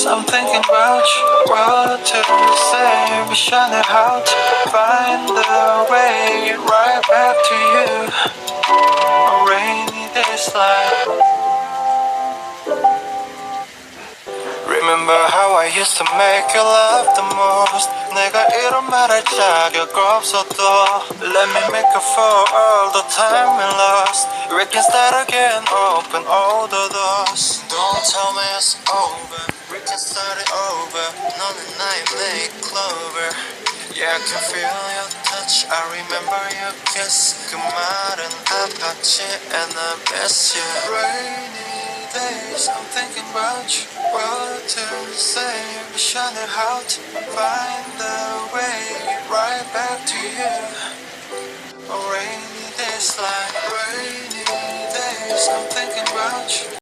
days I'm thinking about you. What to say, wish I knew how to find the way right back to you. On rainy days like Remember how I used to make you laugh the most. 내가 이런 말할 자격 없어도 Let me make up for all the time we lost. We can start again, open all the doors. Don't tell me it's over, we can start it over. 너는 나의 make clover. Yeah, I can feel your touch, I remember your kiss. 그 말은 아팠지 and I miss you. Rainy days I'm thinking about you. What to say, wish I knew how to find the way right back to you. Oh, rainy days like rainy days I'm thinking about you.